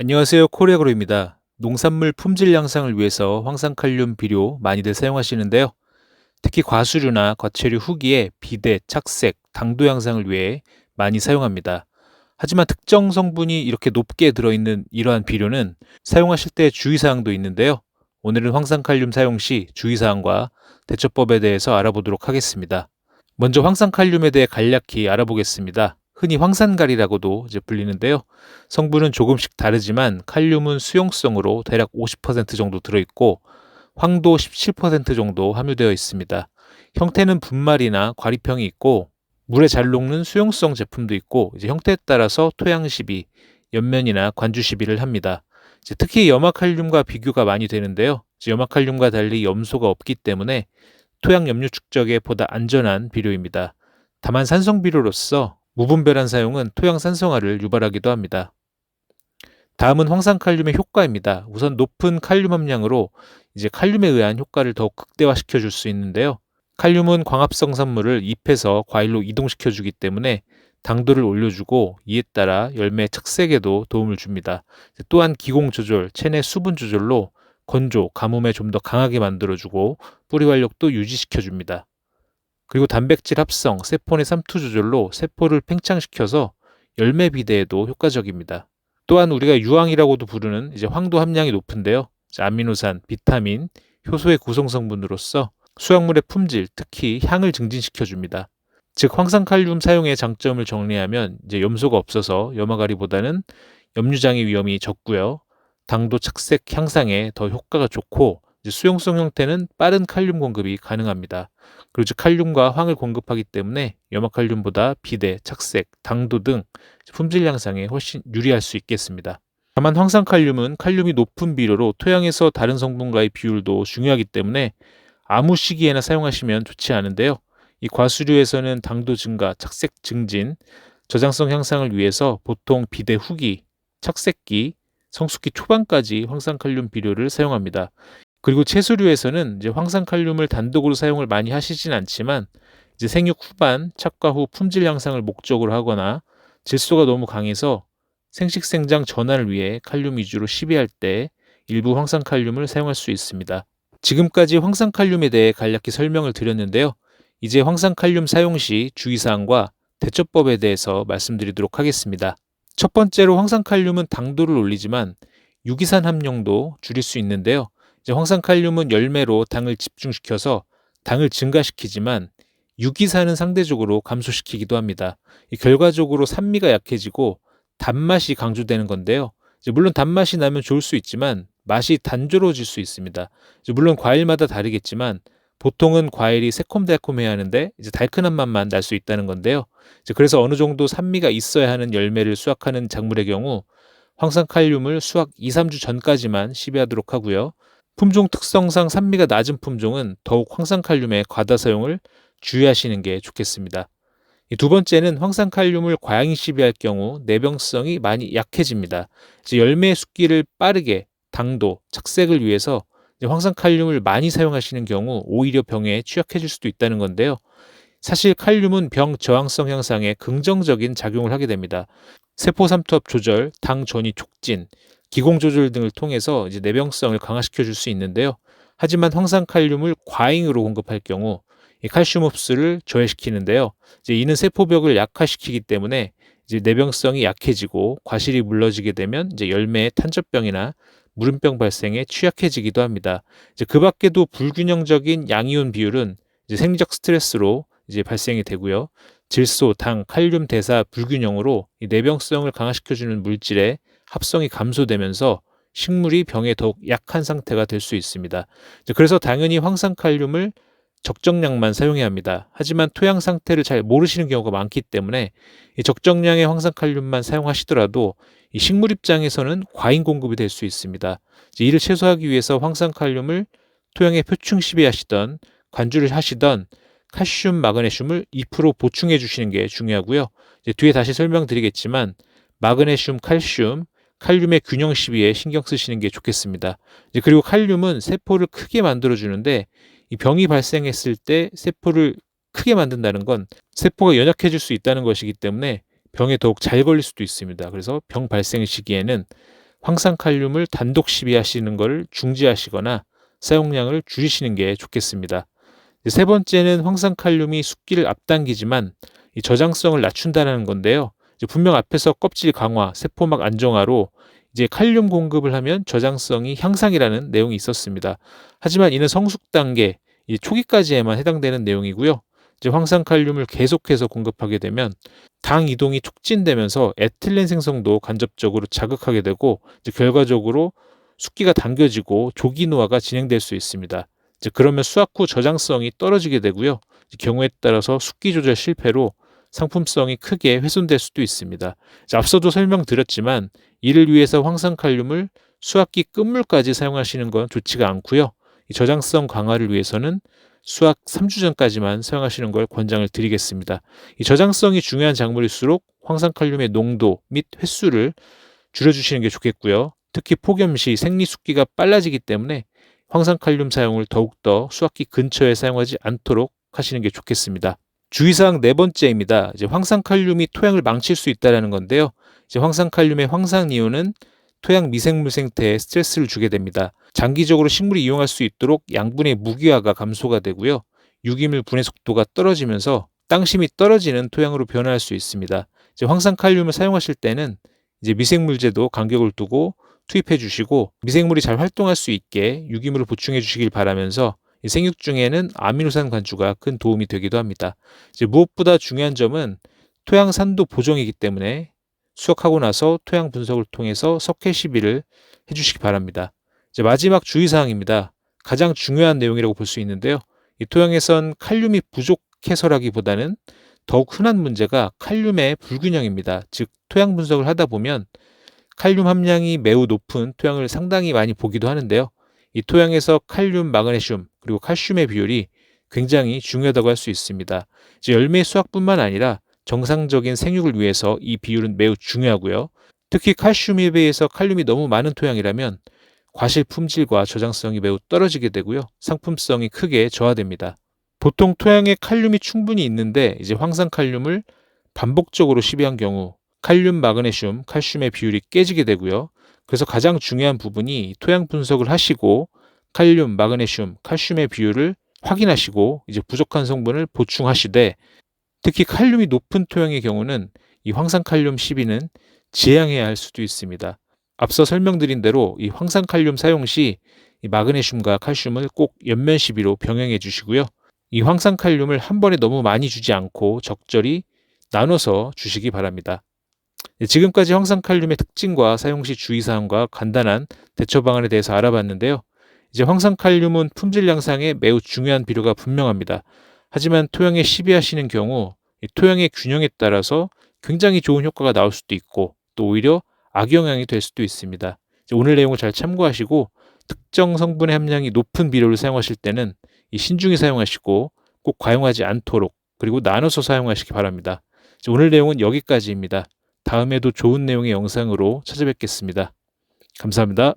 안녕하세요. 코리아그로입니다. 농산물 품질 향상을 위해서 황산칼륨 비료 많이들 사용하시는데요. 특히 과수류나 과체류 후기에 비대, 착색, 당도 향상을 위해 많이 사용합니다. 하지만 특정 성분이 이렇게 높게 들어있는 이러한 비료는 사용하실 때 주의사항도 있는데요. 오늘은 황산칼륨 사용 시 주의사항과 대처법에 대해서 알아보도록 하겠습니다. 먼저 황산칼륨에 대해 간략히 알아보겠습니다. 흔히 황산갈이라고도 불리는데요. 성분은 조금씩 다르지만 칼륨은 수용성으로 대략 50% 정도 들어있고 황도 17% 정도 함유되어 있습니다. 형태는 분말이나 과립형이 있고 물에 잘 녹는 수용성 제품도 있고 형태에 따라서 토양 시비, 옆면이나 관주 시비를 합니다. 특히 염화칼륨과 비교가 많이 되는데요. 염화칼륨과 달리 염소가 없기 때문에 토양 염류 축적에 보다 안전한 비료입니다. 다만 산성 비료로서 무분별한 사용은 토양 산성화를 유발하기도 합니다. 다음은 황산칼륨의 효과입니다. 우선 높은 칼륨 함량으로 칼륨에 의한 효과를 더욱 극대화시켜 줄 수 있는데요. 칼륨은 광합성 산물을 잎에서 과일로 이동시켜 주기 때문에 당도를 올려주고 이에 따라 열매 착색에도 도움을 줍니다. 또한 기공 조절, 체내 수분 조절로 건조, 가뭄에 좀 더 강하게 만들어주고 뿌리 활력도 유지시켜 줍니다. 그리고 단백질 합성, 세포 내 삼투 조절로 세포를 팽창시켜서 열매 비대에도 효과적입니다. 또한 우리가 유황이라고도 부르는 황도 함량이 높은데요. 아미노산, 비타민, 효소의 구성 성분으로서 수확물의 품질, 특히 향을 증진시켜 줍니다. 즉 황산칼륨 사용의 장점을 정리하면 염소가 없어서 염화가리보다는 염류장애 위험이 적고요. 당도 착색 향상에 더 효과가 좋고 수용성 형태는 빠른 칼륨 공급이 가능합니다. 그리고 즉 칼륨과 황을 공급하기 때문에 염화칼륨보다 비대, 착색, 당도 등 품질 향상에 훨씬 유리할 수 있겠습니다. 다만 황산칼륨은 칼륨이 높은 비료로 토양에서 다른 성분과의 비율도 중요하기 때문에 아무 시기에나 사용하시면 좋지 않은데요. 이 과수류에서는 당도 증가, 착색 증진, 저장성 향상을 위해서 보통 비대 후기, 착색기, 성숙기 초반까지 황산칼륨 비료를 사용합니다. 그리고 채소류에서는 황산칼륨을 단독으로 사용을 많이 하시진 않지만 생육 후반, 착과 후 품질 향상을 목적으로 하거나 질소가 너무 강해서 생식생장 전환을 위해 칼륨 위주로 시비할 때 일부 황산칼륨을 사용할 수 있습니다. 지금까지 황산칼륨에 대해 간략히 설명을 드렸는데요. 이제 황산칼륨 사용 시 주의사항과 대처법에 대해서 말씀드리도록 하겠습니다. 첫 번째로 황산칼륨은 당도를 올리지만 유기산 함량도 줄일 수 있는데요. 황산칼륨은 열매로 당을 집중시켜서 당을 증가시키지만 유기산은 상대적으로 감소시키기도 합니다. 결과적으로 산미가 약해지고 단맛이 강조되는 건데요. 물론 단맛이 나면 좋을 수 있지만 맛이 단조로워질 수 있습니다. 물론 과일마다 다르겠지만 보통은 과일이 새콤달콤해야 하는데 달큰한 맛만 날 수 있다는 건데요. 그래서 어느 정도 산미가 있어야 하는 열매를 수확하는 작물의 경우 황산칼륨을 수확 2-3주 전까지만 시비하도록 하고요. 품종 특성상 산미가 낮은 품종은 더욱 황산칼륨의 과다 사용을 주의하시는 게 좋겠습니다. 두 번째는 황산칼륨을 과잉 시비할 경우 내병성이 많이 약해집니다. 열매의 숙기를 빠르게 당도, 착색을 위해서 황산칼륨을 많이 사용하시는 경우 오히려 병에 취약해질 수도 있다는 건데요. 사실 칼륨은 병 저항성 향상에 긍정적인 작용을 하게 됩니다. 세포 삼투압 조절, 당 전이 촉진, 기공 조절 등을 통해서 내병성을 강화시켜 줄 수 있는데요. 하지만 황산칼륨을 과잉으로 공급할 경우 이 칼슘 흡수를 저해시키는데요. 이는 세포벽을 약화시키기 때문에 내병성이 약해지고 과실이 물러지게 되면 열매의 탄저병이나 무름병 발생에 취약해지기도 합니다. 그 밖에도 불균형적인 양이온 비율은 생리적 스트레스로 발생이 되고요. 질소, 당, 칼륨 대사 불균형으로 이 내병성을 강화시켜주는 물질의 합성이 감소되면서 식물이 병에 더욱 약한 상태가 될 수 있습니다. 그래서 당연히 황산칼륨을 적정량만 사용해야 합니다. 하지만 토양 상태를 잘 모르시는 경우가 많기 때문에 이 적정량의 황산칼륨만 사용하시더라도 이 식물 입장에서는 과잉 공급이 될 수 있습니다. 이를 최소화하기 위해서 황산칼륨을 토양에 표충 시비하시던 관주를 하시던 칼슘, 마그네슘을 2% 보충해 주시는 게 중요하고요. 뒤에 다시 설명드리겠지만 마그네슘, 칼슘, 칼륨의 균형 시비에 신경 쓰시는 게 좋겠습니다. 그리고 칼륨은 세포를 크게 만들어 주는데 이 병이 발생했을 때 세포를 크게 만든다는 건 세포가 연약해질 수 있다는 것이기 때문에 병에 더욱 잘 걸릴 수도 있습니다. 그래서 병 발생 시기에는 황산칼륨을 단독 시비하시는 걸 중지하시거나 사용량을 줄이시는 게 좋겠습니다. 세 번째는 황산칼륨이 숫기를 앞당기지만 이 저장성을 낮춘다는 건데요. 분명 앞에서 껍질 강화, 세포막 안정화로 이제 칼륨 공급을 하면 저장성이 향상이라는 내용이 있었습니다. 하지만 이는 성숙 단계, 이 초기까지에만 해당되는 내용이고요. 이제 황산칼륨을 계속해서 공급하게 되면 당 이동이 촉진되면서 에틸렌 생성도 간접적으로 자극하게 되고 이제 결과적으로 숫기가 당겨지고 조기 노화가 진행될 수 있습니다. 이제 그러면 수확 후 저장성이 떨어지게 되고요. 경우에 따라서 숫기 조절 실패로 상품성이 크게 훼손될 수도 있습니다. 앞서도 설명드렸지만 이를 위해서 황산칼륨을 수확기 끝물까지 사용하시는 건 좋지가 않고요. 이 저장성 강화를 위해서는 수확 3주 전까지만 사용하시는 걸 권장을 드리겠습니다. 이 저장성이 중요한 작물일수록 황산칼륨의 농도 및 횟수를 줄여주시는 게 좋겠고요. 특히 폭염 시 생리 숫기가 빨라지기 때문에 황산칼륨 사용을 더욱더 수확기 근처에 사용하지 않도록 하시는 게 좋겠습니다. 주의사항 네 번째입니다. 이제 황산칼륨이 토양을 망칠 수 있다는 건데요. 이제 황산칼륨의 황산이온은 토양 미생물 생태에 스트레스를 주게 됩니다. 장기적으로 식물이 이용할 수 있도록 양분의 무기화가 감소가 되고요. 유기물 분해 속도가 떨어지면서 땅심이 떨어지는 토양으로 변화할 수 있습니다. 이제 황산칼륨을 사용하실 때는 이제 미생물제도 간격을 두고 투입해 주시고 미생물이 잘 활동할 수 있게 유기물을 보충해 주시길 바라면서 생육 중에는 아미노산 관주가 큰 도움이 되기도 합니다. 이제 무엇보다 중요한 점은 토양 산도 보정이기 때문에 수확하고 나서 토양 분석을 통해서 석회 시비를 해주시기 바랍니다. 이제 마지막 주의사항입니다. 가장 중요한 내용이라고 볼 수 있는데요. 이 토양에선 칼륨이 부족해서라기보다는 더욱 흔한 문제가 칼륨의 불균형입니다. 즉 토양 분석을 하다 보면 칼륨 함량이 매우 높은 토양을 상당히 많이 보기도 하는데요. 이 토양에서 칼륨, 마그네슘, 그리고 칼슘의 비율이 굉장히 중요하다고 할 수 있습니다. 이제 열매 수확뿐만 아니라 정상적인 생육을 위해서 이 비율은 매우 중요하고요. 특히 칼슘에 비해서 칼륨이 너무 많은 토양이라면 과실 품질과 저장성이 매우 떨어지게 되고요. 상품성이 크게 저하됩니다. 보통 토양에 칼륨이 충분히 있는데 이제 황산칼륨을 반복적으로 시비한 경우 칼륨, 마그네슘, 칼슘의 비율이 깨지게 되고요. 그래서 가장 중요한 부분이 토양 분석을 하시고 칼륨, 마그네슘, 칼슘의 비율을 확인하시고 이제 부족한 성분을 보충하시되 특히 칼륨이 높은 토양의 경우는 이 황산칼륨 시비는 지양해야 할 수도 있습니다. 앞서 설명드린 대로 이 황산칼륨 사용 시 이 마그네슘과 칼슘을 꼭 옆면 시비로 병행해 주시고요. 이 황산칼륨을 한 번에 너무 많이 주지 않고 적절히 나눠서 주시기 바랍니다. 지금까지 황산칼륨의 특징과 사용 시 주의사항과 간단한 대처 방안에 대해서 알아봤는데요. 이제 황산칼륨은 품질 향상에 매우 중요한 비료가 분명합니다. 하지만 토양에 시비하시는 경우 토양의 균형에 따라서 굉장히 좋은 효과가 나올 수도 있고 또 오히려 악영향이 될 수도 있습니다. 오늘 내용을 잘 참고하시고 특정 성분의 함량이 높은 비료를 사용하실 때는 신중히 사용하시고 꼭 과용하지 않도록 그리고 나눠서 사용하시기 바랍니다. 오늘 내용은 여기까지입니다. 다음에도 좋은 내용의 영상으로 찾아뵙겠습니다. 감사합니다.